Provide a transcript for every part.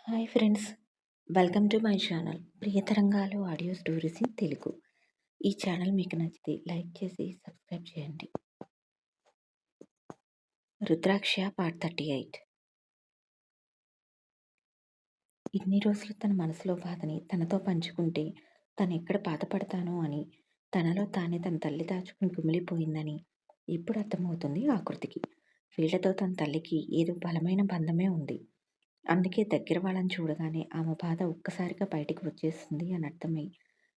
Hi friends, welcome to my channel Priyatarangalu audio stories in Telugu. ఈ channel మీకు నచ్చితే like చేసి సబ్స్క్రైబ్ చేయండి. రుద్రాక్ష పార్ట్ 38. ఇన్ని రోజులు తన మనసులో బాధని తనతో పంచుకుంటే తను ఎక్కడ బాధపడతానో అని తనలో తానే తన తల్లి దాచుకుని కుమిలిపోయిందని ఇప్పుడు అర్థమవుతుంది ఆకృతికి. వీళ్లతో తన తల్లికి ఏదో బలమైన బంధమే ఉంది. అందుకే దగ్గర వాళ్ళని చూడగానే ఆమె బాధ ఒక్కసారిగా బయటికి వచ్చేస్తుంది అని అర్థమై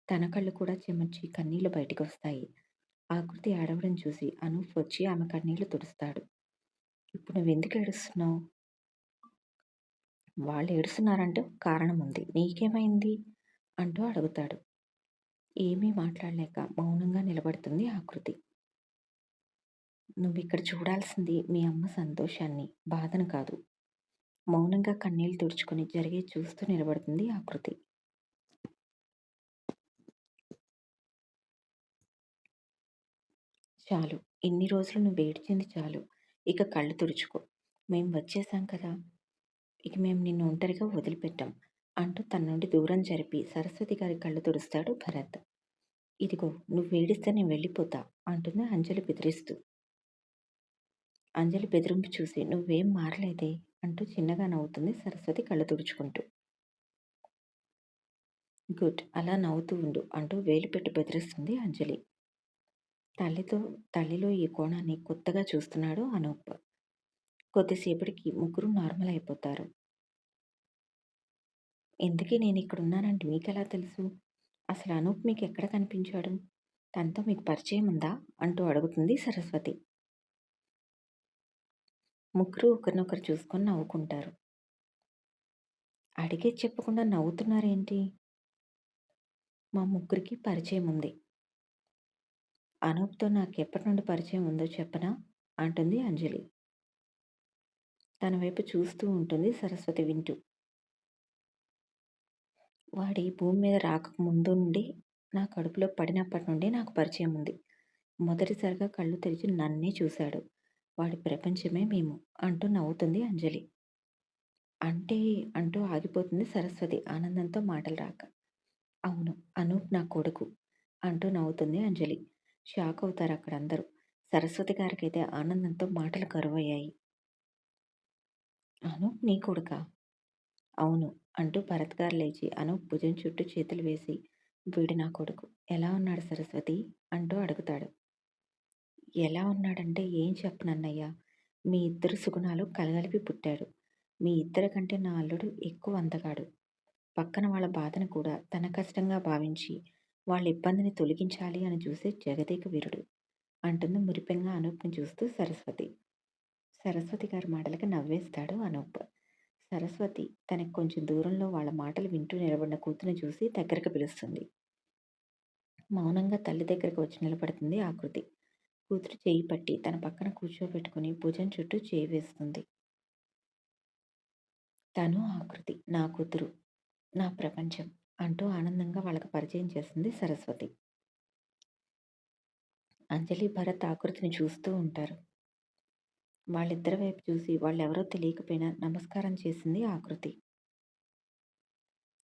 తన కళ్ళు కూడా చెమర్చి కన్నీళ్లు బయటికి వస్తాయి. ఆకృతి ఏడవడం చూసి అనూప్ వచ్చి ఆమె కన్నీళ్లు తుడుస్తాడు. ఇప్పుడు నువ్వెందుకు ఏడుస్తున్నావు? వాళ్ళు ఏడుస్తున్నారంటే కారణం ఉంది, నీకేమైంది అంటూ అడుగుతాడు. ఏమీ మాట్లాడలేక మౌనంగా నిలబడుతుంది ఆకృతి. నువ్విక్కడ చూడాల్సింది మీ అమ్మ సంతోషాన్ని, బాధను కాదు. మౌనంగా కన్నీళ్లు తుడుచుకొని జరిగే చూస్తూ నిలబడుతుంది ఆకృతి. చాలు, ఇన్ని రోజులు నువ్వు ఏడ్చింది చాలు, ఇక కళ్ళు తుడుచుకో. మేం వచ్చేసాం కదా, ఇక మేము నిన్ను ఒంటరిగా వదిలిపెట్టాం అంటూ తన నుండి దూరం జరిపి సరస్వతి గారి కళ్ళు తుడుస్తాడు భరత్. ఇదిగో, నువ్వు ఏడిస్తే నేను వెళ్ళిపోతా అంటుంది అంజలి బెదిరిస్తూ. అంజలి బెదిరింపు చూసి నువ్వేం మారలేదే అంటూ చిన్నగా నవ్వుతుంది సరస్వతి కళ్ళు తుడుచుకుంటూ. గుడ్, అలా నవ్వుతూ ఉండు అంటూ వేలు పెట్టి బెదిరిస్తుంది అంజలి. తల్లిలో ఈ కోణాన్ని కొత్తగా చూస్తున్నాడు అనూప్. కొద్దిసేపటికి ముగ్గురు నార్మల్ అయిపోతారు. ఎందుకే నేను ఇక్కడ ఉన్నానంటే మీకెలా తెలుసు? అసలు అనూప్ మీకు ఎక్కడ కనిపించాడు? తనతో మీకు పరిచయం ఉందా అంటూ అడుగుతుంది సరస్వతి. ముగ్గురు ఒకరినొకరు చూసుకొని నవ్వుకుంటారు. అడిగే చెప్పకుండా నవ్వుతున్నారేంటి? మా ముగ్గురికి పరిచయం ఉంది. అనూప్తో నాకు ఎప్పటి నుండి పరిచయం ఉందో చెప్పనా అంటుంది అంజలి. తన వైపు చూస్తూ ఉంటుంది సరస్వతి వింటూ. వాడి భూమి మీద రాకముందు నుండి నా కడుపులో పడినప్పటి నుండి నాకు పరిచయం ఉంది. మొదటిసారిగా కళ్ళు తెరిచి నన్నే చూశాడు. వాడి ప్రపంచమే మేము అంటూ నవ్వుతుంది అంజలి. అంటే అంటూ ఆగిపోతుంది సరస్వతి ఆనందంతో మాటలు రాక. అవును, అనూప్ నా కొడుకు అంటూ నవ్వుతుంది అంజలి. షాక్ అవుతారు అక్కడ అందరూ. సరస్వతి గారికైతే ఆనందంతో మాటలు కరువయ్యాయి. అనూప్ నీ కొడుకా? అవును అంటూ భరత్ గారు లేచి అనూప్ భుజం చుట్టూ చేతులు వేసి, వీడు నా కొడుకు, ఎలా ఉన్నాడు సరస్వతి అంటూ అడుగుతాడు. ఎలా ఉన్నాడంటే ఏం చెప్పనన్నయ్యా, మీ ఇద్దరు సుగుణాలు కలగలిపి పుట్టాడు. మీ ఇద్దరి కంటే నా అల్లుడు ఎక్కువ అందగాడు. పక్కన వాళ్ళ బాధను కూడా తన కష్టంగా భావించి వాళ్ళ ఇబ్బందిని తొలగించాలి అని చూసే జగదేక వీరుడు అంటుంది మురిపెంగా అనూప్ని చూస్తూ సరస్వతి. సరస్వతి గారి మాటలకి నవ్వేస్తాడు అనూప్. సరస్వతి తనకు కొంచెం దూరంలో వాళ్ళ మాటలు వింటూ నిలబడిన కూతురిని చూసి దగ్గరకు పిలుస్తుంది. మౌనంగా తల్లి దగ్గరకు వచ్చి నిలబడుతుంది ఆకృతి. కూతురు చేయి పట్టి తన పక్కన కూర్చోబెట్టుకుని భుజం చుట్టూ చేయి వేస్తుంది. తను ఆకృతి నా కూతురు, నా ప్రపంచం అంటూ ఆనందంగా వాళ్ళకి పరిచయం చేస్తుంది సరస్వతి. అంజలి భరత్ ఆకృతిని చూస్తూ ఉంటారు. వాళ్ళిద్దరి వైపు చూసి వాళ్ళెవరో తెలియకపోయినా నమస్కారం చేసింది ఆకృతి.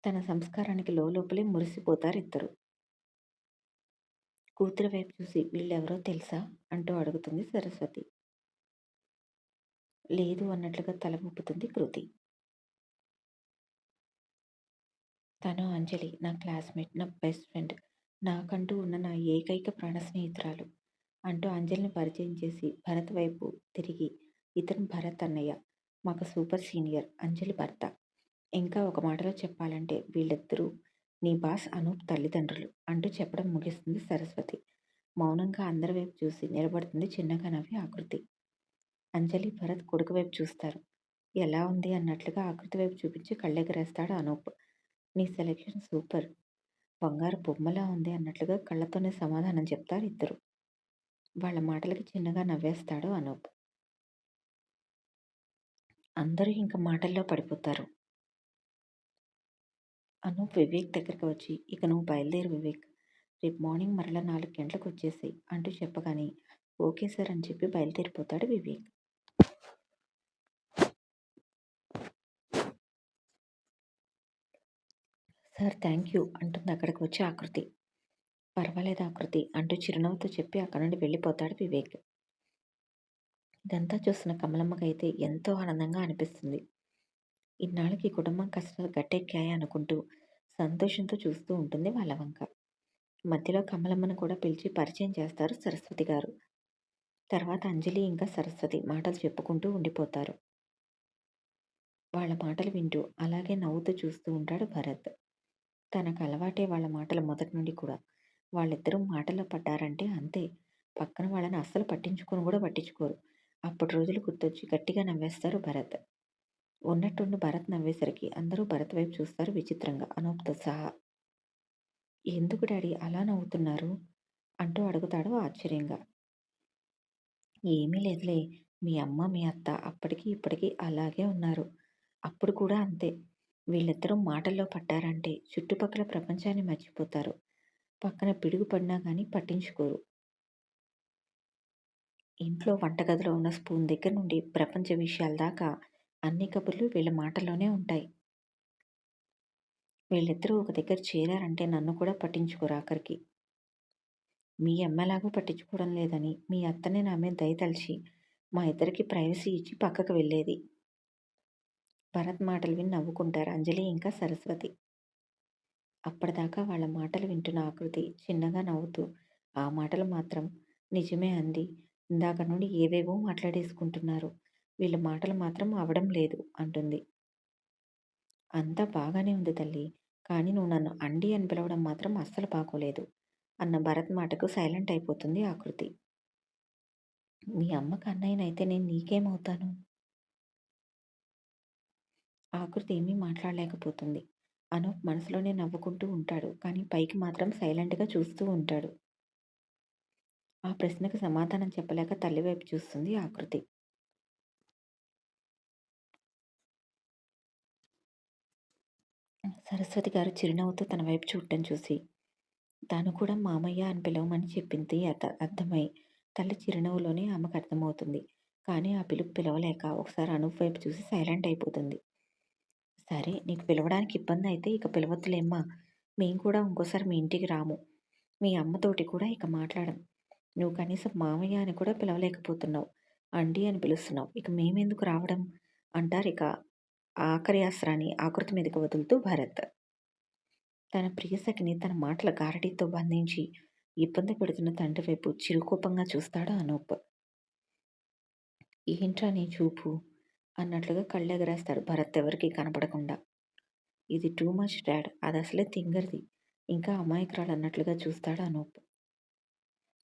తన సంస్కారానికి లోపలే మురిసిపోతారు ఇద్దరు. కూతురి వైపు చూసి వీళ్ళెవరో తెలుసా అంటూ అడుగుతుంది సరస్వతి. లేదు అన్నట్లుగా తల ఊపుతుంది కృతి. తను అంజలి నా క్లాస్మేట్, నా బెస్ట్ ఫ్రెండ్, నాకంటూ ఉన్న నా ఏకైక ప్రాణ స్నేహితురాలు అంటూ అంజలిని పరిచయం చేసి భరత్ వైపు తిరిగి, ఇతను భరత్ అన్నయ్య, మాకు సూపర్ సీనియర్, అంజలి భర్త. ఇంకా ఒక మాటలో చెప్పాలంటే వీళ్ళిద్దరూ నీ బాస్ అనూప్ తల్లిదండ్రులు అంటూ చెప్పడం ముగిస్తుంది సరస్వతి. మౌనంగా అందరి వైపు చూసి నిలబడుతుంది చిన్నగా నవ్వి ఆకృతి. అంజలి భరత్ కొడుకు వైపు చూస్తారు. ఎలా ఉంది అన్నట్లుగా ఆకృతి వైపు చూపించి కళ్ళెగరేస్తాడు అనూప్. నీ సెలెక్షన్ సూపర్, బంగారు బొమ్మలా ఉంది అన్నట్లుగా కళ్ళతోనే సమాధానం చెప్తారు ఇద్దరు. వాళ్ళ మాటలకి చిన్నగా నవ్వేస్తాడు అనూప్. అందరూ ఇంక మాటల్లో పడిపోతారు. అనూప్ వివేక్ దగ్గరికి వచ్చి, ఇక నువ్వు బయలుదేరు వివేక్, రేపు మార్నింగ్ మరలా 4 గంటలకు వచ్చేసేయ్ అంటూ చెప్పగానే ఓకే సార్ అని చెప్పి బయలుదేరిపోతాడు వివేక్. సార్ థ్యాంక్ యూ అంటుంది అక్కడికి వచ్చి ఆకృతి. పర్వాలేదు ఆకృతి అంటూ చిరునవ్వుతో చెప్పి అక్కడి నుండి వెళ్ళిపోతాడు వివేక్. ఇదంతా చూస్తున్న కమలమ్మకైతే ఎంతో ఆనందంగా అనిపిస్తుంది. ఇన్నాళ్ళకి ఈ కుటుంబం కష్టాలు గట్టెక్కాయి అనుకుంటూ సంతోషంతో చూస్తూ ఉంటుంది వాళ్ళ వంక. మధ్యలో కమలమ్మను కూడా పిలిచి పరిచయం చేస్తారు సరస్వతి గారు. తర్వాత అంజలి ఇంకా సరస్వతి మాటలు చెప్పుకుంటూ ఉండిపోతారు. వాళ్ళ మాటలు వింటూ అలాగే నవ్వుతూ చూస్తూ ఉంటాడు భరత్. తనకు అలవాటే వాళ్ళ మాటలు మొదటి నుండి కూడా. వాళ్ళిద్దరూ మాటల్లో పడ్డారంటే అంతే. పక్కన వాళ్ళని అస్సలు పట్టించుకొని కూడా పట్టించుకోరు. అప్పటి రోజులు గుర్తొచ్చి గట్టిగా నవ్వేస్తారు భరత్. ఉన్నట్టుండి భరత్ నవ్వేసరికి అందరూ భరత్ వైపు చూస్తారు విచిత్రంగా అనూప్‌తో సహా. ఎందుకు డాడీ అలా నవ్వుతున్నారు? అంటూ అడుగుతాడు ఆశ్చర్యంగా. ఏమీ లేదులే. మీ అమ్మ, మీ అత్త అప్పటికి ఇప్పటికి అలాగే ఉన్నారు. అప్పుడు కూడా అంతే. వీళ్ళిద్దరూ మాటల్లో పడ్డారంటే చుట్టుపక్కల ప్రపంచాన్ని మర్చిపోతారు. పక్కన పిడుగు పడినా గానీ పట్టించుకోరు. ఇంట్లో వంటగదిలో ఉన్న స్పూన్ దగ్గర నుండి ప్రపంచ విషయాల దాకా అన్ని కబుర్లు వీళ్ళ మాటల్లోనే ఉంటాయి. వీళ్ళిద్దరూ ఒక దగ్గర చేరారంటే నన్ను కూడా పట్టించుకోరు ఆఖరికి. మీ అమ్మెలాగూ పట్టించుకోవడం లేదని మీ అత్తనే నా మీద దయ తలిచి మా ఇద్దరికి ప్రైవసీ ఇచ్చి పక్కకు వెళ్ళేది. భరత్ మాటలు విని నవ్వుకుంటారు అంజలి ఇంకా సరస్వతి. అప్పటిదాకా వాళ్ళ మాటలు వింటున్న ఆకృతి చిన్నగా నవ్వుతూ ఆ మాటలు మాత్రం నిజమే అంది. ఇందాక నుండి ఏవేవో మాట్లాడేసుకుంటున్నారు. వీళ్ళ మాటలు మాత్రం అవడం లేదు అంటుంది. అంతా బాగానే ఉంది తల్లి. కానీ నువ్వు నన్ను అండి అని పిలవడం మాత్రం అస్సలు బాగోలేదు అన్న భరత్ మాటకు సైలెంట్ అయిపోతుంది ఆకృతి. మీ అమ్మకు అన్నయ్యనైతే నేను నీకేమవుతాను? ఆకృతి ఏమీ మాట్లాడలేకపోతుంది. అనూప్ మనసులోనే నవ్వుకుంటూ ఉంటాడు. కానీ పైకి మాత్రం సైలెంట్‌గా చూస్తూ ఉంటాడు. ఆ ప్రశ్నకు సమాధానం చెప్పలేక తల్లి వైపు చూస్తుంది ఆకృతి. సరస్వతి గారు చిరునవ్వుతో తన వైపు చూడటం చూసి, తాను కూడా మామయ్య అని పిలవమని చెప్పింది అర్థమై, తల్లి చిరునవ్వులోనే ఆమెకు అర్థమవుతుంది. కానీ ఆ పిలుపు పిలవలేక ఒకసారి అనూప్ వైపు చూసి సైలెంట్ అయిపోతుంది. సరే నీకు పిలవడానికి ఇబ్బందయితే ఇక పిలవద్దులేమ్మా! మేము కూడా ఇంకోసారి మీ ఇంటికి రాము. మీ అమ్మతోటి కూడా ఇక మాట్లాడం. నువ్వు కనీసం మామయ్య అని కూడా పిలవలేకపోతున్నావు. అండి అని పిలుస్తున్నావు. ఇక మేమెందుకు రావడం? అంటారిక ఆఖరి అస్త్రాన్ని ఆకృతి మీదకి వదులుతూ భరత్. తన ప్రియసఖిని తన మాటల గారడీతో బంధించి ఇబ్బంది పెడుతున్న తండ్రి వైపు చిరుకోపంగా చూస్తాడు అనూప్. ఏంట్రా నీ చూపు? అన్నట్లుగా కళ్ళెగరేస్తాడు భరత్ ఎవరికీ కనపడకుండా. ఇది టూ మచ్ డాడ్. అదసలే తింగరిది. ఇంకా అమాయకురాలన్నట్లుగా చూస్తాడు అనూప్.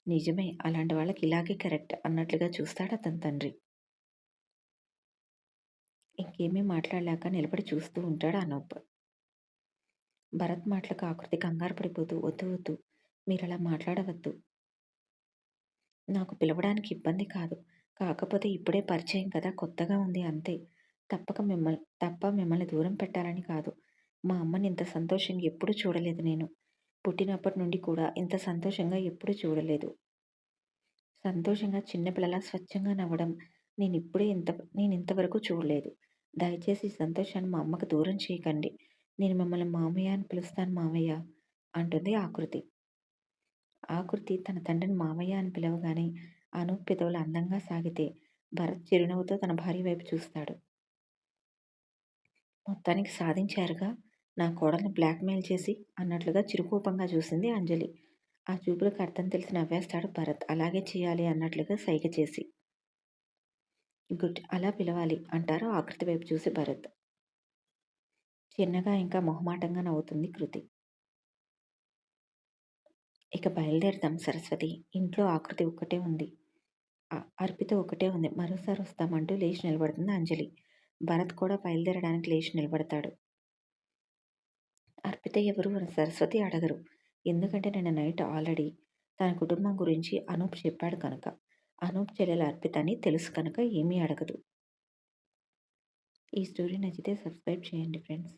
నిజమే. అలాంటి వాళ్ళకి ఇలాగే కరెక్ట్ అన్నట్లుగా చూస్తాడు అతని తండ్రి. ఇంకేమీ మాట్లాడలేక నిలబడి చూస్తూ ఉంటాడు అనూప్. భరత్ మాటలకు ఆకృతి కంగారు పడిపోతూ వద్దు వద్దు మీరలా మాట్లాడవద్దు. నాకు పిలవడానికి ఇబ్బంది కాదు. కాకపోతే ఇప్పుడే పరిచయం కదా కొత్తగా ఉంది అంతే. తప్ప మిమ్మల్ని దూరం పెట్టాలని కాదు. మా అమ్మని ఇంత సంతోషంగా ఎప్పుడూ చూడలేదు నేను. పుట్టినప్పటి నుండి కూడా ఇంత సంతోషంగా ఎప్పుడూ చూడలేదు. సంతోషంగా చిన్నపిల్లలా స్వచ్ఛంగా నవ్వడం నేనింతవరకు చూడలేదు. దయచేసి ఈ సంతోషాన్ని మా అమ్మకు దూరం చేయకండి. నేను మిమ్మల్ని మామయ్య అని పిలుస్తాను మామయ్య అంటుంది ఆకృతి. ఆకృతి తన తండ్రిని మామయ్య అని పిలవగానే అనూప్ పెదవులు అందంగా సాగితే భరత్ చిరునవ్వుతో తన భార్య వైపు చూస్తాడు. మొత్తానికి సాధించారుగా నా కోడల్ని బ్లాక్‌మెయిల్ చేసి అన్నట్లుగా చిరుకోపంగా చూసింది అంజలి. ఆ చూపులకు అర్థం తెలిసి నవ్వేస్తాడు భరత్. అలాగే చేయాలి అన్నట్లుగా సైగ చేసి. గుడ్. అలా పిలవాలి అంటారు ఆకృతి వైపు చూసి భరత్. చిన్నగా ఇంకా మొహమాటంగా నవ్వుతుంది కృతి. ఇక బయలుదేరదాం సరస్వతి. ఇంట్లో ఆకృతి ఒక్కటే ఉంది. అర్పిత ఒక్కటే ఉంది. మరోసారి వస్తామంటూ లేచి నిలబడుతుంది అంజలి. భరత్ కూడా బయలుదేరడానికి లేచి నిలబడతాడు. అర్పిత ఎవరు అని సరస్వతి అడగరు. ఎందుకంటే నిన్న నైట్ ఆల్రెడీ తన కుటుంబం గురించి అనూప్ చెప్పాడు కనుక. అనూప్ చెల్లెలు అర్పిత అని తెలుసు కనుక ఏమీ అడగదు. ఈ స్టోరీ నచ్చితే సబ్స్క్రైబ్ చేయండి ఫ్రెండ్స్.